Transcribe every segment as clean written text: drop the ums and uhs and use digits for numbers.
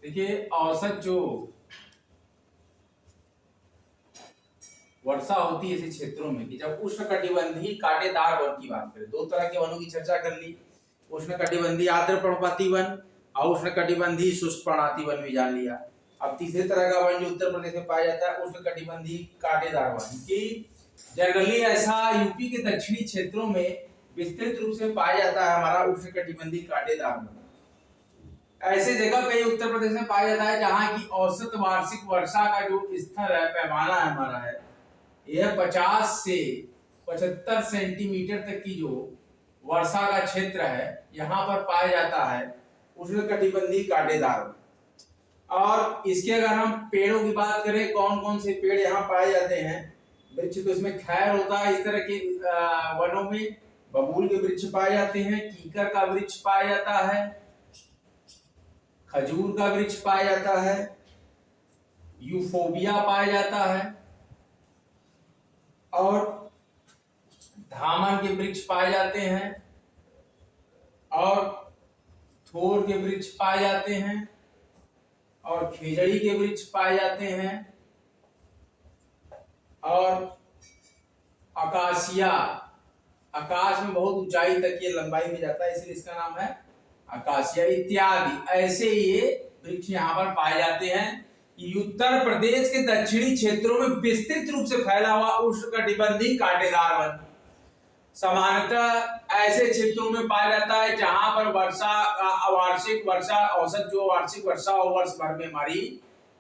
देखिए, औसत जो वर्षा होती है ऐसे क्षेत्रों में कि जब उष्णकटिबंधीय कांटेदार वन की बात करें, दो तरह के वनों की चर्चा कर ली। उष्णकटिबंधीय आर्द्र पर्णपाती वन और उष्णकटिबंधीय शुष्क पर्णपाती वन भी जान लिया। अब तीसरे तरह का वन जो उत्तर प्रदेश में पाया जाता है उष्णकटिबंधीय कांटेदार वन की जनरली ऐसा यूपी के दक्षिणी क्षेत्रों में विस्तृत रूप से पाया जाता है। हमारा उष्णकटिबंधीय कांटेदार वन ऐसे जगह पे उत्तर प्रदेश में पाया जाता है जहां की औसत वार्षिक वर्षा का जो स्तर है, पैमाना है हमारा है, यह 50 से 75 सेंटीमीटर तक की जो वर्षा का क्षेत्र है यहाँ पर पाया जाता है उष्णकटिबंधीय कांटेदार। और इसके अगर हम पेड़ों की बात करें, कौन कौन से पेड़ यहाँ पाए जाते हैं, वृक्ष तो इसमें खैर होता है। इस तरह के वनों में बबूल के वृक्ष पाए जाते हैं, कीकर का वृक्ष पाया जाता है, खजूर का वृक्ष पाया जाता है, यूफोबिया पाया जाता है और धामन के वृक्ष पाए जाते हैं और थोर के वृक्ष पाए जाते हैं और खेजड़ी के वृक्ष पाए जाते हैं और अकासिया, आकाश में बहुत ऊंचाई तक ये लंबाई में जाता है इसलिए इसका नाम है अकासिया इत्यादि। ऐसे ये वृक्ष यहाँ पर पाए जाते हैं। उत्तर प्रदेश के दक्षिणी क्षेत्रों में विस्तृत रूप से फैला हुआ उष्णकटिबंधीय कांटेदार वन सामान्यतः ऐसे क्षेत्रों में पाया जाता है जहां पर वार्षिक वर्षा औसत जो वार्षिक वर्षा हो वर्ष भर में हमारी,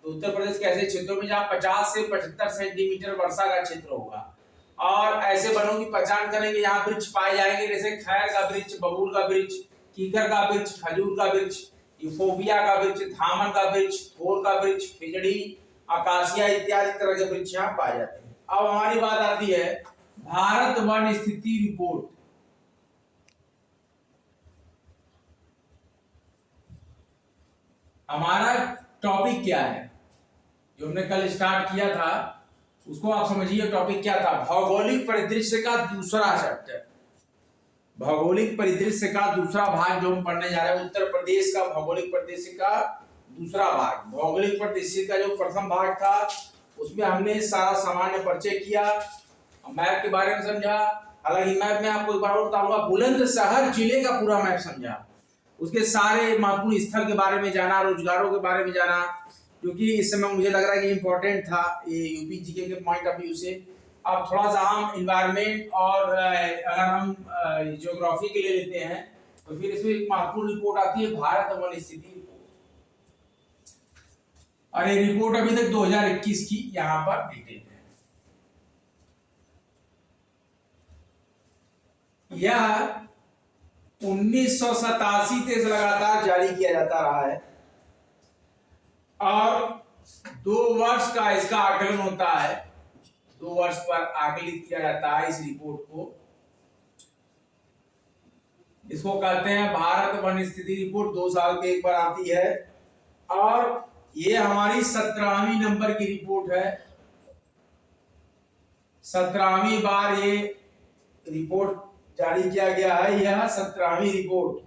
तो उत्तर प्रदेश के ऐसे क्षेत्रों में जहां 50 से 75 सेंटीमीटर वर्षा का क्षेत्र होगा। और ऐसे वनों की पहचान करेंगे यहाँ वृक्ष पाए जाएंगे जैसे खैर का वृक्ष, बबूल का वृक्ष, कीकर का वृक्ष, खजूर का वृक्ष, यूफोबिया का वृक्ष, धामन का वृक्ष, थोर का वृक्ष, खिजड़ी, अकासिया इत्यादि तरह के वृक्ष यहाँ पाए जाते हैं। अब हमारी बात आती है भारत वन स्थिति रिपोर्ट। हमारा टॉपिक क्या है जो हमने कल स्टार्ट किया था, उसको आप समझिए टॉपिक क्या था। भौगोलिक परिदृश्य का दूसरा चैप्टर, भौगोलिक परिदृश्य का दूसरा भाग जो हम पढ़ने जा रहे हैं, उत्तर प्रदेश का भौगोलिक परिदृश्य का दूसरा भाग। भौगोलिक परिदृश्य का जो प्रथम भाग था उसमें हमने सारा सामान्य परिचय किया, मैप के बारे में समझा। हालांकि मैप में आपको एक बार और बताऊंगा, बुलंदशहर जिले का पूरा मैप समझा, उसके सारे महत्वपूर्ण स्थल के बारे में जाना, रोजगारों के बारे में जाना, क्योंकि इस समय मुझे लग रहा है कि इम्पोर्टेंट था ये यूपी जीके के पॉइंट ऑफ व्यू से। अब थोड़ा सा हम इन्वायरमेंट और अगर हम ज्योग्राफी के लिए लेते हैं तो फिर इसमें एक महत्वपूर्ण रिपोर्ट आती है भारत वन स्थिति रिपोर्ट। और ये रिपोर्ट अभी तक 2021 की यहाँ पर डिटेल है। यह 1987 से लगातार जारी किया जाता रहा है और 2 वर्ष का इसका आकलन होता है, 2 वर्ष पर आकलित किया जाता है इस रिपोर्ट को। इसको कहते हैं भारत वन स्थिति रिपोर्ट, 2 साल पे एक बार आती है और ये हमारी 17वीं नंबर की रिपोर्ट है। 17वीं बार ये रिपोर्ट जारी किया गया है, यह 17वीं रिपोर्ट,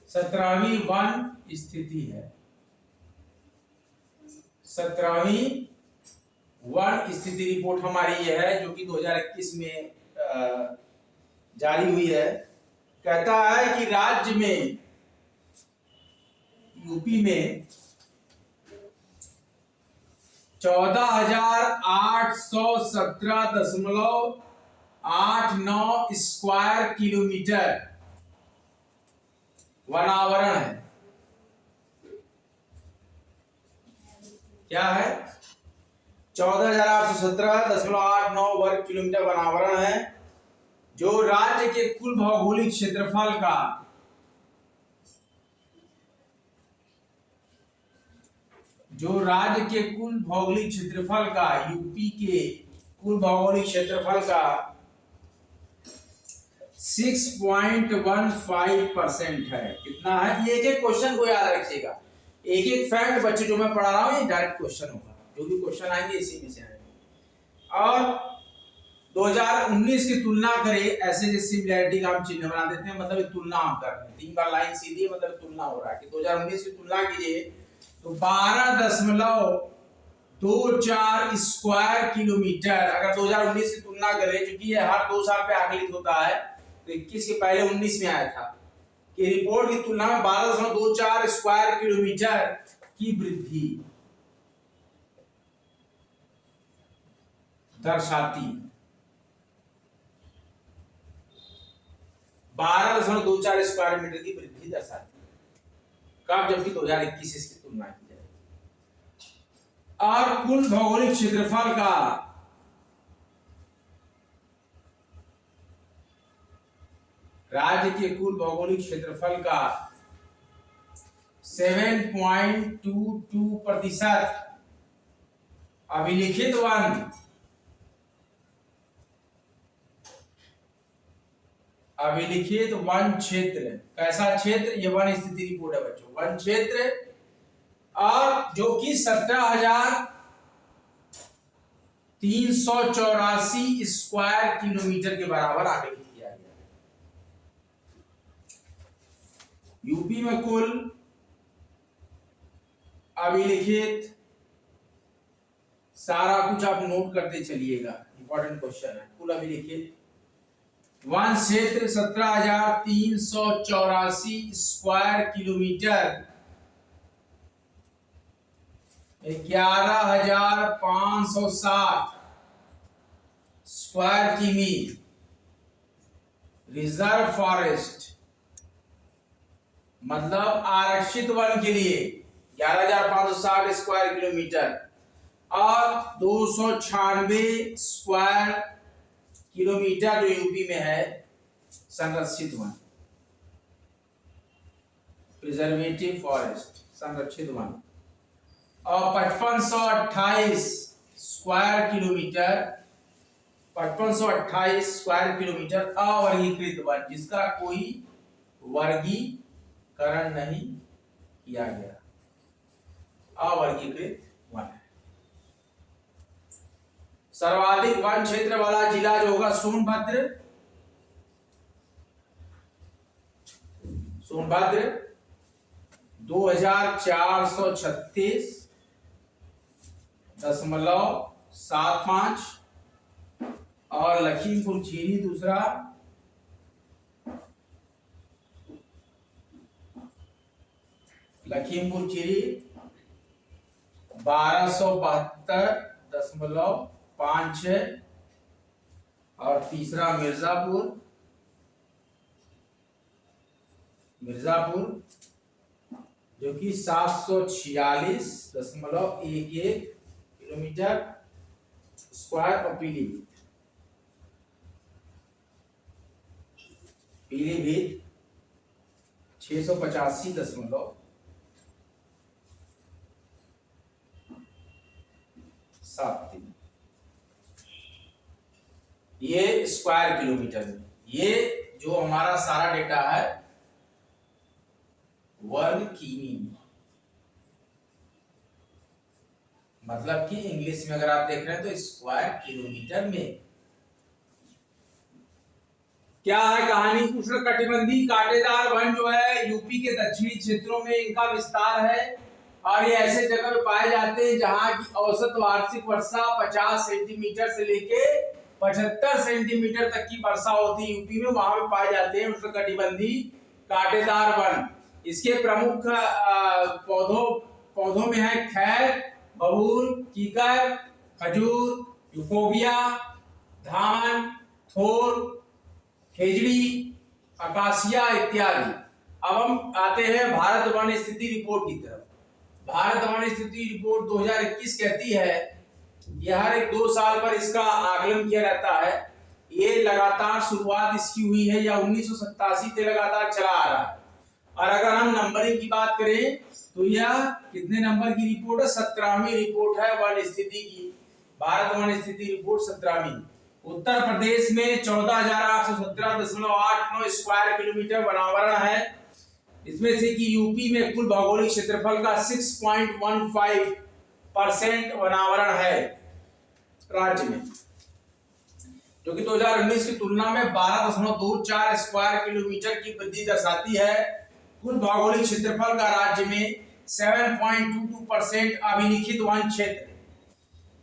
17वीं वन स्थिति है, 17वीं वन स्थिति रिपोर्ट हमारी यह है जो कि 2021 में जारी हुई है। कहता है कि राज्य में यूपी में 14,817.89 स्क्वायर किलोमीटर वनावरण है। क्या है? 14,817.89 वर्ग किलोमीटर वनावरण है, जो राज्य के कुल भौगोलिक क्षेत्रफल का यूपी के कुल भौगोलिक क्षेत्रफल का 6.15% है। कितना है? ये एक क्वेश्चन को याद रखिएगा, एक फैक्ट बच्चे जो मैं पढ़ा रहा हूं ये डायरेक्ट क्वेश्चन होगा, जो भी क्वेश्चन आएंगे इसी में से आएंगे। और 2019 की तुलना करें, ऐसे जैसे सिमिलैरिटी का हम चिन्ह बना देते हैं, मतलब तुलना हम कर रहे हैं, 3 बार लाइन सीधी है, मतलब तुलना हो रहा है कि 2019 की तुलना कीजिए तो 12.24 स्क्वायर किलोमीटर। अगर 2019 की तुलना करें, क्योंकि ये हर 2 साल पे आकलित होता है, तो 21 के पहले 19 में आया था कि रिपोर्ट की तुलना में 12.24 स्क्वायर किलोमीटर की वृद्धि दर्शाती, 12.24 स्क्वायर मीटर की वृद्धि दर्शाती। कब? जबकि 2021 इसकी तुलना की जाए। और कुल भौगोलिक क्षेत्रफल का राज्य के कुल भौगोलिक क्षेत्रफल का 7.22% अभिलिखित वन क्षेत्र। कैसा क्षेत्र? ये वन स्थिति रिपोर्ट है बच्चों, वन क्षेत्र, और जो कि 17,384 स्क्वायर किलोमीटर के बराबर आकलित किया गया। यूपी में कुल अभिलिखित, सारा कुछ आप नोट करते चलिएगा, इंपॉर्टेंट क्वेश्चन है। कुल अभिलिखित वन क्षेत्र 17,384 स्क्वायर किलोमीटर, 11,560 स्क्वायर किमी रिजर्व फॉरेस्ट, मतलब आरक्षित वन के लिए 11,560 स्क्वायर किलोमीटर, और 296 स्क्वायर किलोमीटर जो यूपी में है संरक्षित वन, प्रिजर्वेटिव फॉरेस्ट, संरक्षित वन, और 5528 स्क्वायर किलोमीटर, 5528 स्क्वायर किलोमीटर अवर्गीकृत वन, जिसका कोई वर्गीकरण नहीं किया गया, अवर्गीकृत वन है। सर्वाधिक वन क्षेत्र वाला जिला जो होगा सोनभद्र, 2436.75, और लखीमपुर खीरी दूसरा, लखीमपुर खीरी 1272.56, और तीसरा मिर्जापुर जो कि 746.11 किलोमीटर स्क्वायर, और पीलीभीत 685.73, ये स्क्वायर किलोमीटर में। ये जो हमारा सारा डेटा है वर्ग किमी, मतलब कि इंग्लिश में अगर आप देख रहे हैं तो स्क्वायर किलोमीटर में। क्या है कहानी? उष्णकटिबंधीय कांटेदार वन जो है यूपी के दक्षिणी क्षेत्रों में इनका विस्तार है, और ये ऐसे जगह पे पाए जाते हैं जहां की औसत वार्षिक वर्षा 50 सेंटीमीटर से लेके 75 सेंटीमीटर तक की वर्षा होती है यूपी में, वहां पे पाए जाते हैं उष्णकटिबंधीय कांटेदार वन। इसके प्रमुख पौधों में है खैर, बबूल, कीकर, खजूर, यूफोबिया, धान, थोर, खेजड़ी, अकासिया इत्यादि। अब हम आते हैं भारत वन स्थिति रिपोर्ट की तरफ। भारत वन स्थिति रिपोर्ट 2021 कहती है कि हर एक 2 साल पर इसका आकलन किया जाता है। ये लगातार शुरुआत इसकी हुई है या 1987 से लगातार चला आ रहा है। और अगर हम नंबरिंग की बात करें तो यह कितने नंबर की रिपोर्ट है? 17वीं रिपोर्ट है वन स्थिति की। भारत वन स्थिति रिपोर्ट 17वीं। उत्तर प्रदेश में 14,817.89 स्क्वायर किलोमीटर वनावरण है। इसमें से कि यूपी में कुल भौगोलिक क्षेत्रफल का 6.15% वनावरण है राज्य में, जो कि 2019 की तुलना में 12.24 स्क्वायर किलोमीटर की वृद्धि दर्शाती है। कुल भौगोलिक क्षेत्रफल का राज्य में 7.22% अभिलिखित वन क्षेत्र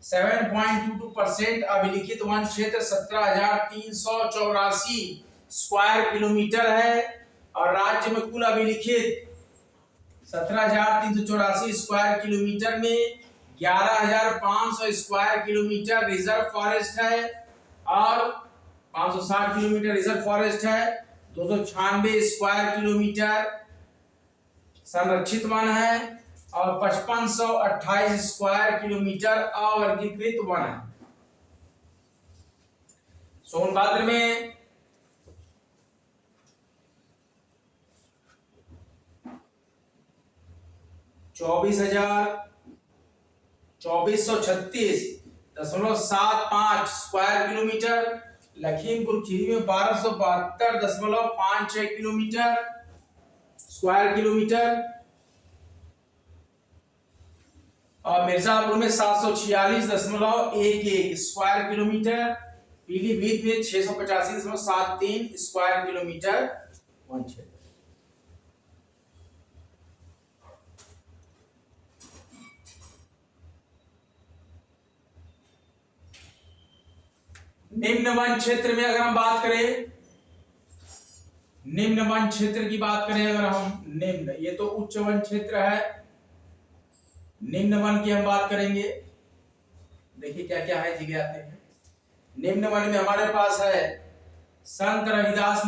7.22% अभिलिखित वन क्षेत्र 17,384 स्क्वायर किलोमीटर है और राज्य में कुल अभिलिखित 17,384 स्क्वायर किलोमीटर में 11,500 स्क्वायर किलोमीटर रिजर्व फॉरेस्ट है और 560 किलोमीटर रिजर्व फॉरेस्ट है। 296 स्क्वायर किलोमीटर संरक्षित वन है और 5528 स्क्वायर किलोमीटर अवर्गीकृत वन है। सोनभद्र में 24,2436.75 स्क्वायर किलोमीटर, लखीमपुर खीरी में 1272.56 किलोमीटर स्क्वायर किलोमीटर और मिर्जापुर में 746.11 स्क्वायर किलोमीटर, पीलीभीत में 685.73 स्क्वायर किलोमीटर वन क्षेत्र। निम्न वन क्षेत्र में अगर हम बात करें, निम्न वन क्षेत्र की बात करें अगर हम, निम्न, ये तो उच्च वन क्षेत्र है, निम्न वन की हम बात करेंगे। देखिए क्या क्या है, जी आते हैं। निम्न वन में हमारे पास है संत रविदास